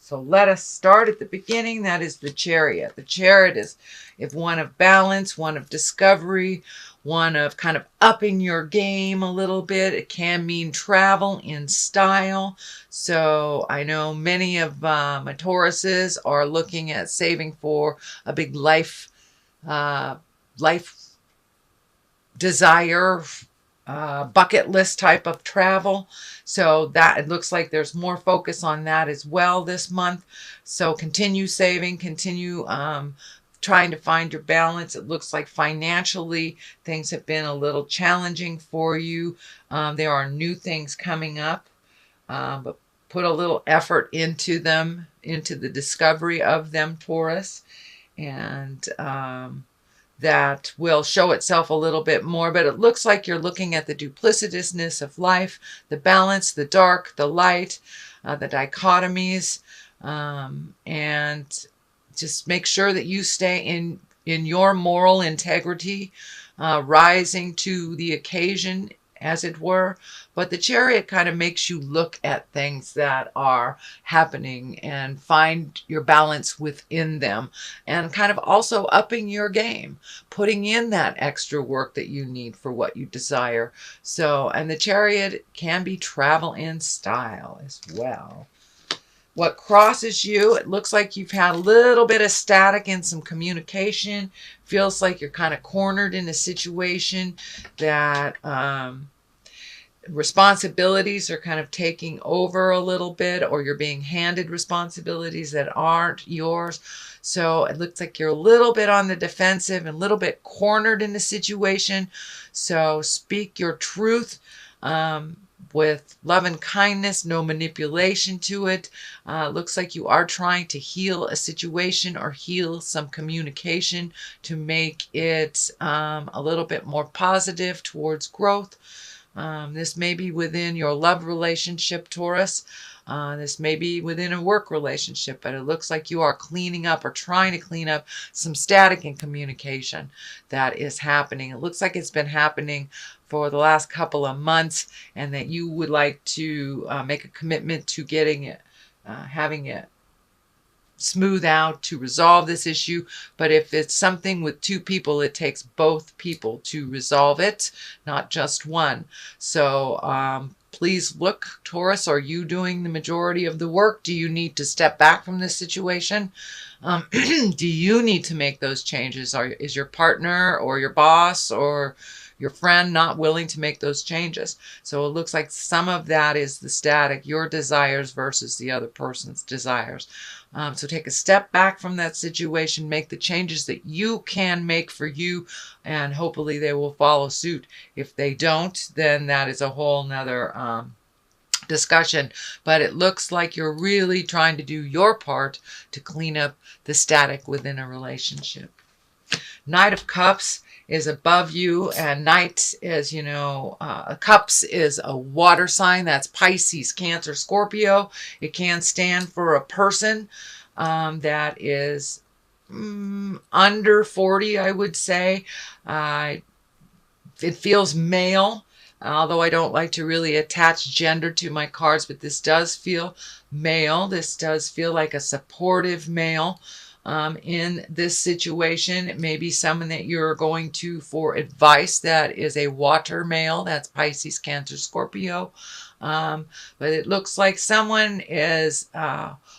So let us start at the beginning. That is the Chariot. The Chariot is one of balance, one of discovery, one of kind of upping your game a little bit. It can mean travel in style. So I know many of my Tauruses are looking at saving for a big life desire, bucket list type of travel. So that it looks like there's more focus on that as well this month. So continue saving, continue trying to find your balance. It looks like financially things have been a little challenging for you. There are new things coming up, but put a little effort into them, into the discovery of them, Taurus. And that will show itself a little bit more, but it looks like you're looking at the duplicitousness of life, the balance, the dark, the light, the dichotomies, and just make sure that you stay in your moral integrity, rising to the occasion, as it were. But the Chariot kind of makes you look at things that are happening and find your balance within them, and kind of also upping your game, putting in that extra work that you need for what you desire. So, and the Chariot can be travel in style as well. What crosses you, it looks like you've had a little bit of static in some communication. Feels like you're kind of cornered in a situation that responsibilities are kind of taking over a little bit, or you're being handed responsibilities that aren't yours. So it looks like you're a little bit on the defensive and a little bit cornered in the situation. So speak your truth with love and kindness, no manipulation to it. Looks like you are trying to heal a situation or heal some communication to make it a little bit more positive towards growth. This may be within your love relationship, Taurus. This may be within a work relationship, but it looks like you are cleaning up or trying to clean up some static in communication that is happening. It looks like it's been happening for the last couple of months, and that you would like to make a commitment to getting it, having it smooth out to resolve this issue. But if it's something with two people, it takes both people to resolve it, not just one. So please look, Taurus, are you doing the majority of the work? Do you need to step back from this situation? Do you need to make those changes? Is your partner or your boss or your friend not willing to make those changes? So it looks like some of that is the static, your desires versus the other person's desires. So take a step back from that situation, make the changes that you can make for you, and hopefully they will follow suit. If they don't, then that is a whole nother discussion. But it looks like you're really trying to do your part to clean up the static within a relationship. Knight of Cups is above you, and Knight is, Cups is a water sign. That's Pisces, Cancer, Scorpio. It can stand for a person that is under 40, I would say. It feels male, although I don't like to really attach gender to my cards, but this does feel male. This does feel like a supportive male. In this situation, it may be someone that you're going to for advice that is a water male. That's Pisces, Cancer, Scorpio. But it looks like someone is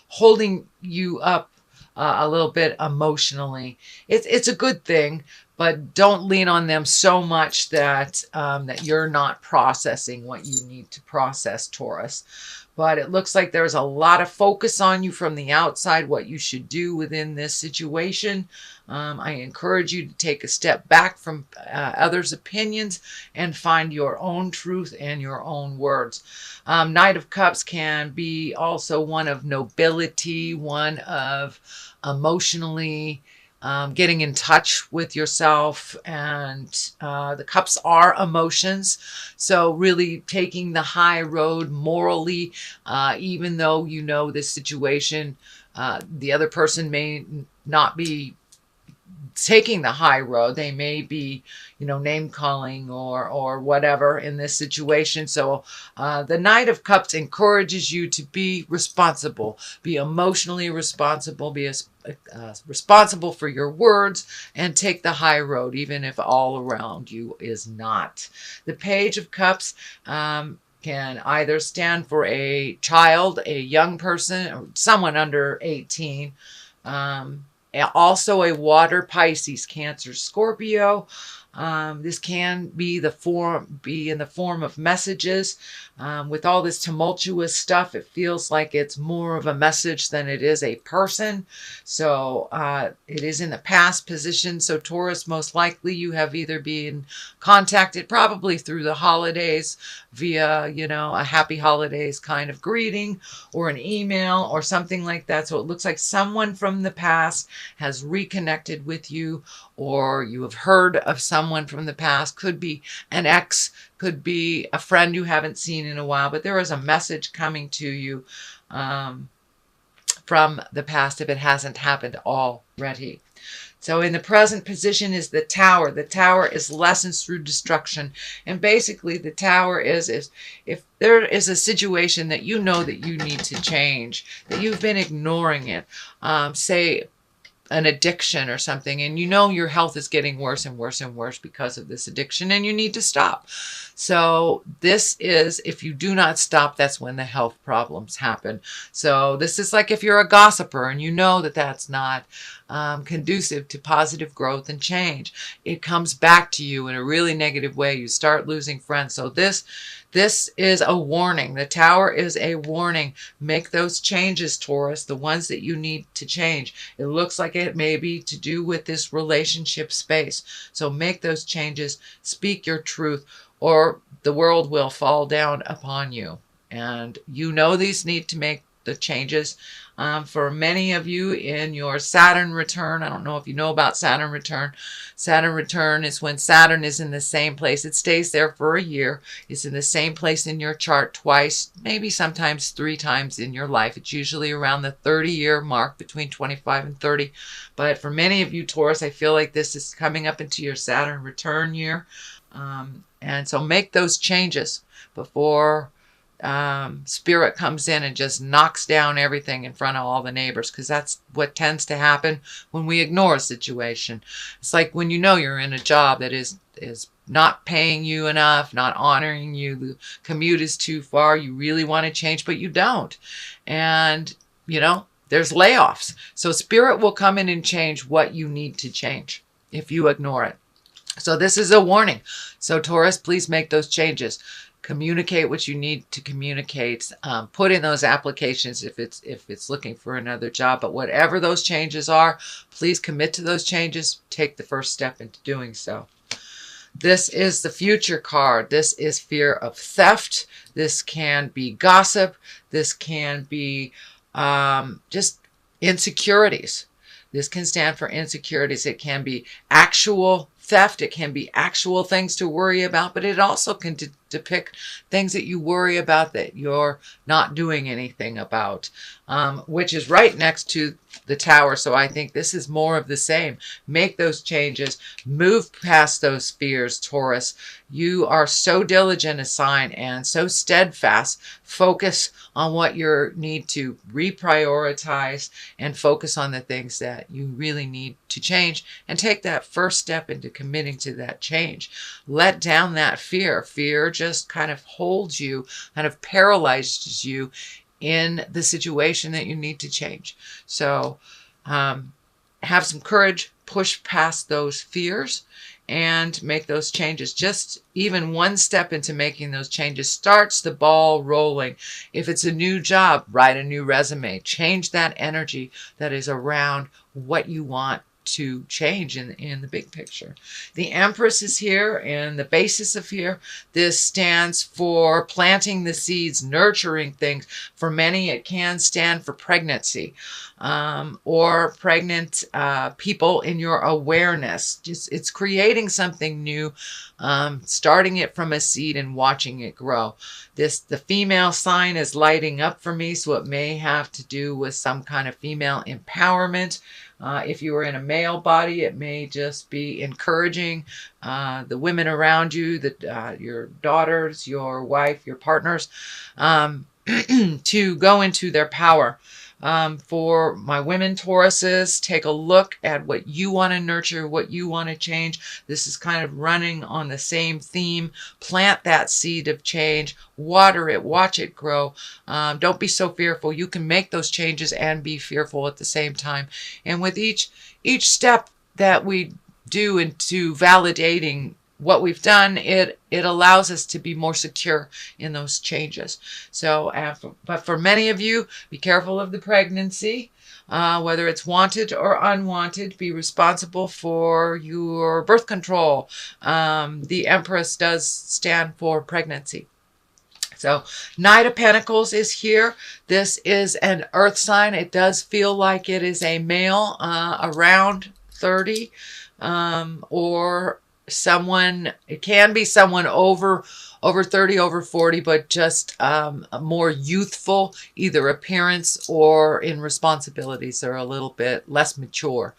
holding you up a little bit emotionally. It's a good thing, but don't lean on them so much that that you're not processing what you need to process, Taurus. But it looks like there's a lot of focus on you from the outside, what you should do within this situation. I encourage you to take a step back from others' opinions and find your own truth and your own words. Knight of Cups can be also one of nobility, one of emotionally getting in touch with yourself, and the cups are emotions. So really taking the high road morally, even though you know this situation, the other person may not be taking the high road. They may be, name calling or whatever in this situation. So the Knight of Cups encourages you to be responsible, be emotionally responsible, be responsible for your words, and take the high road, even if all around you is not. The Page of Cups can either stand for a child, a young person, or someone under 18. Also a water, Pisces, Cancer, Scorpio. This can be in the form of messages. With all this tumultuous stuff, it feels like it's more of a message than it is a person. So it is in the past position. So Taurus, most likely you have either been contacted probably through the holidays via, a happy holidays kind of greeting or an email or something like that. So it looks like someone from the past has reconnected with you, or you have heard of someone from the past. Could be an ex, could be a friend you haven't seen in a while, but there is a message coming to you from the past if it hasn't happened already. So in the present position is the Tower. The Tower is lessons through destruction. And basically the Tower is if there is a situation that you know that you need to change, that you've been ignoring it, say an addiction or something, and your health is getting worse and worse and worse because of this addiction, and you need to stop. So this is, if you do not stop, that's when the health problems happen. So this is like if you're a gossiper and you know that that's not conducive to positive growth and change. It comes back to you in a really negative way. You start losing friends. So this is a warning. The Tower is a warning. Make those changes, Taurus, the ones that you need to change. It looks like it may be to do with this relationship space. So make those changes. Speak your truth, or the world will fall down upon you. And these need to make the changes. For many of you in your Saturn return, I don't know if you know about Saturn return. Saturn return is when Saturn is in the same place. It stays there for a year. It's in the same place in your chart twice, maybe sometimes 3 times in your life. It's usually around the 30-year mark, between 25 and 30. But for many of you, Taurus, I feel like this is coming up into your Saturn return year. And so make those changes before Spirit comes in and just knocks down everything in front of all the neighbors, because that's what tends to happen when we ignore a situation. It's like when you're in a job that is not paying you enough, not honoring you, the commute is too far, you really want to change, but you don't. And, there's layoffs. So Spirit will come in and change what you need to change if you ignore it. So this is a warning. So Taurus, please make those changes. Communicate what you need to communicate. Put in those applications if it's looking for another job. But whatever those changes are, please commit to those changes. Take the first step into doing so. This is the Future card. This is fear of theft. This can be gossip. This can be just insecurities. This can stand for insecurities. It can be actual theft. It can be actual things to worry about, but it also can depict things that you worry about that you're not doing anything about, which is right next to the Tower. So I think this is more of the same. Make those changes. Move past those fears, Taurus. You are so diligent a sign and so steadfast. Focus on what you need to reprioritize and focus on the things that you really need to change, and take that first step into committing to that change. Let down that fear. Fear just kind of holds you, kind of paralyzes you in the situation that you need to change. So have some courage, push past those fears, and make those changes. Just even one step into making those changes starts the ball rolling. If it's a new job, write a new resume. Change that energy that is around what you want to change in the big picture. The Empress is here, and the basis of here, this stands for planting the seeds, nurturing things. For many, it can stand for pregnancy, or pregnant people in your awareness. It's creating something new, starting it from a seed and watching it grow. The female sign is lighting up for me, so it may have to do with some kind of female empowerment. If you were in a male body, it may just be encouraging the women around you, your daughters, your wife, your partners, to go into their power. For my women Tauruses, take a look at what you want to nurture, what you want to change. This is kind of running on the same theme. Plant that seed of change, water it, watch it grow. Don't be so fearful. You can make those changes and be fearful at the same time. And with each step that we do into validating what we've done, it allows us to be more secure in those changes. So, but for many of you, be careful of the pregnancy, whether it's wanted or unwanted. Be responsible for your birth control. The Empress does stand for pregnancy. So Knight of Pentacles is here. This is an earth sign. It does feel like it is a male around 30, or someone, it can be someone over 30, over 40, but just more youthful, either appearance or in responsibilities. They're a little bit less mature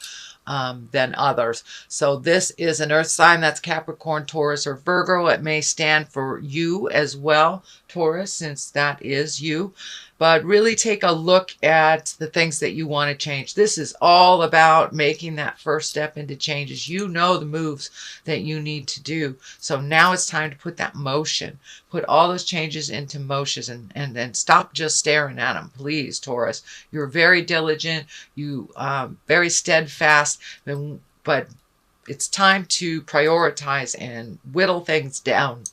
than others. So this is an earth sign. That's Capricorn, Taurus, or Virgo. It may stand for you as well, Taurus, since that is you. But really take a look at the things that you want to change. This is all about making that first step into changes. You know the moves that you need to do. So now it's time to put that motion. Put all those changes into motion and then stop just staring at them. Please, Taurus. You're very diligent. You very steadfast. But it's time to prioritize and whittle things down.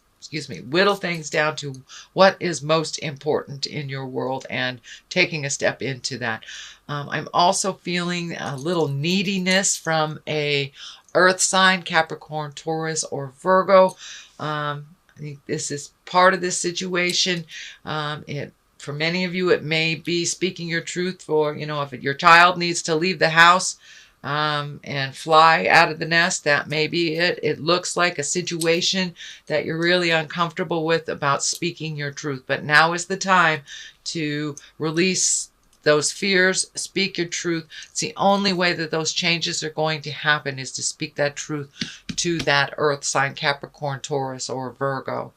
Whittle things down to what is most important in your world and taking a step into that. I'm also feeling a little neediness from a earth sign, Capricorn, Taurus, or Virgo. I think this is part of this situation. For many of you, it may be speaking your truth. For, if your child needs to leave the house and fly out of the nest, that may be it. It looks like a situation that you're really uncomfortable with about speaking your truth. But now is the time to release those fears, speak your truth. It's the only way that those changes are going to happen, is to speak that truth to that earth sign, Capricorn, Taurus, or Virgo.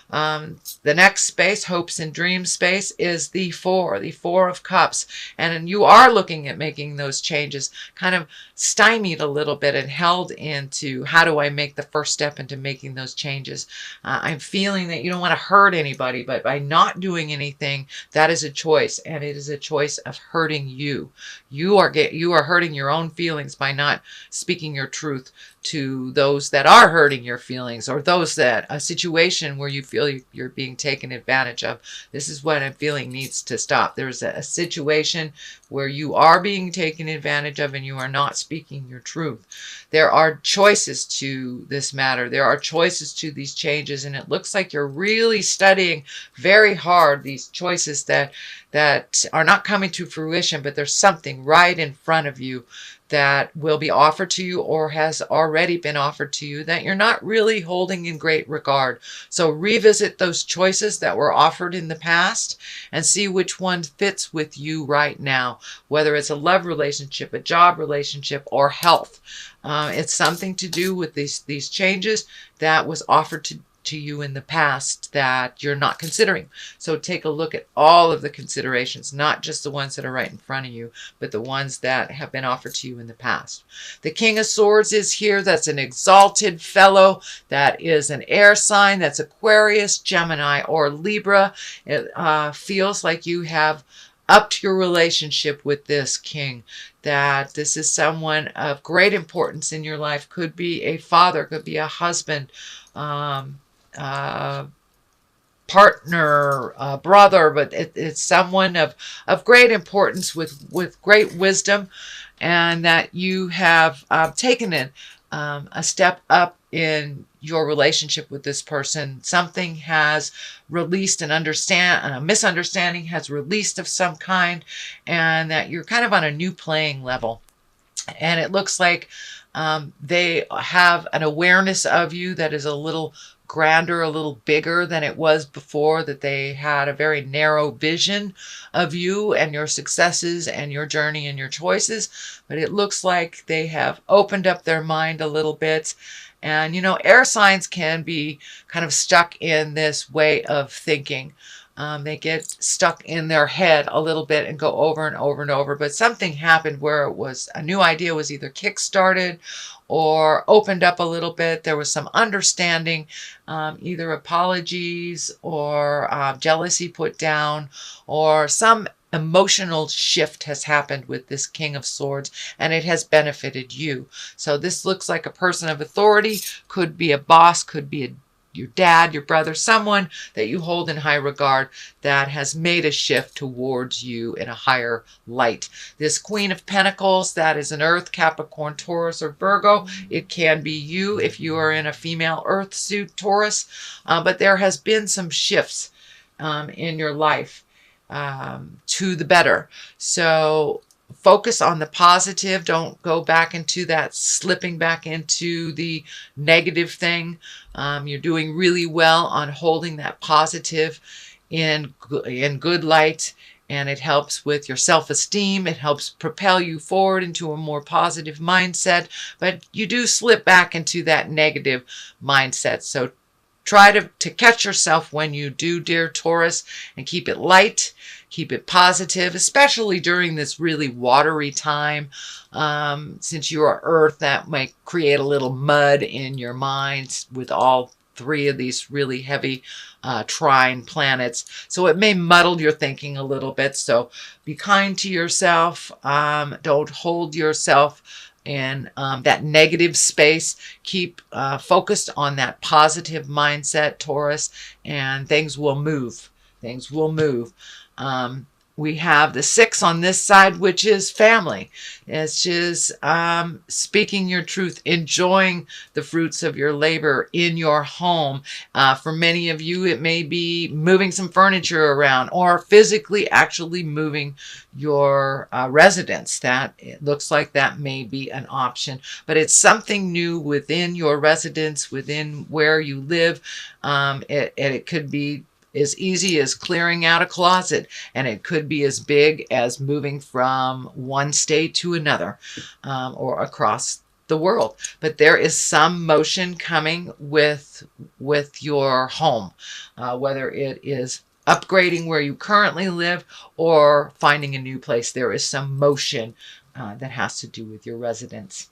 The next space, hopes and dreams space, is the Four of Cups. And you are looking at making those changes, kind of stymied a little bit and held into, how do I make the first step into making those changes? I'm feeling that you don't want to hurt anybody, but by not doing anything, that is a choice, and it is a choice of hurting you. You are hurting your own feelings by not speaking your truth to those that are hurting your feelings, or those that, a situation where you feel you're being taken advantage of. This is what I'm feeling needs to stop. There's a situation where you are being taken advantage of and you are not speaking your truth. There are choices to this matter. There are choices to these changes, and it looks like you're really studying very hard these choices that are not coming to fruition, but there's something right in front of you that will be offered to you, or has already been offered to you, that you're not really holding in great regard. So revisit those choices that were offered in the past and see which one fits with you right now, whether it's a love relationship, a job relationship, or health. It's something to do with these changes that was offered to you in the past that you're not considering. So take a look at all of the considerations, not just the ones that are right in front of you, but the ones that have been offered to you in the past. The King of Swords is here. That's an exalted fellow. That is an air sign. That's Aquarius, Gemini, or Libra. It feels like you have upped your relationship with this king, that this is someone of great importance in your life. Could be a father, could be a husband, partner, brother, but it's someone of great importance with great wisdom, and that you have taken a step up in your relationship with this person. Something has released, a misunderstanding has released of some kind, and that you're kind of on a new playing level. And it looks like they have an awareness of you that is a little grander, a little bigger than it was before, that they had a very narrow vision of you and your successes and your journey and your choices. But it looks like they have opened up their mind a little bit. And, air signs can be kind of stuck in this way of thinking. They get stuck in their head a little bit and go over and over and over. But something happened where it was a new idea was either kick-started or opened up a little bit. There was some understanding, either apologies or jealousy put down, or some emotional shift has happened with this King of Swords, and it has benefited you. So this looks like a person of authority, could be a boss, could be your dad, your brother, someone that you hold in high regard that has made a shift towards you in a higher light. This Queen of Pentacles, that is an Earth, Capricorn, Taurus, or Virgo. It can be you if you are in a female Earth suit, Taurus. But there has been some shifts in your life to the better. So focus on the positive. Don't go back into that, slipping back into the negative thing. You're doing really well on holding that positive in good light, and it helps with your self-esteem. It helps propel you forward into a more positive mindset, but you do slip back into that negative mindset. So try to catch yourself when you do, dear Taurus, and keep it light, keep it positive, especially during this really watery time. Since you are Earth, that might create a little mud in your mind with all three of these really heavy trine planets. So it may muddle your thinking a little bit. So be kind to yourself. Don't hold yourself in that negative space. Keep focused on that positive mindset, Taurus, and things will move. Things will move. We have the 6 on this side, which is family. It's just speaking your truth, enjoying the fruits of your labor in your home. For many of you, it may be moving some furniture around or physically actually moving your residence. That it looks like that may be an option, but it's something new within your residence, within where you live. It could be as easy as clearing out a closet, and it could be as big as moving from one state to another, or across the world. But there is some motion coming with your home, whether it is upgrading where you currently live or finding a new place. There is some motion that has to do with your residence.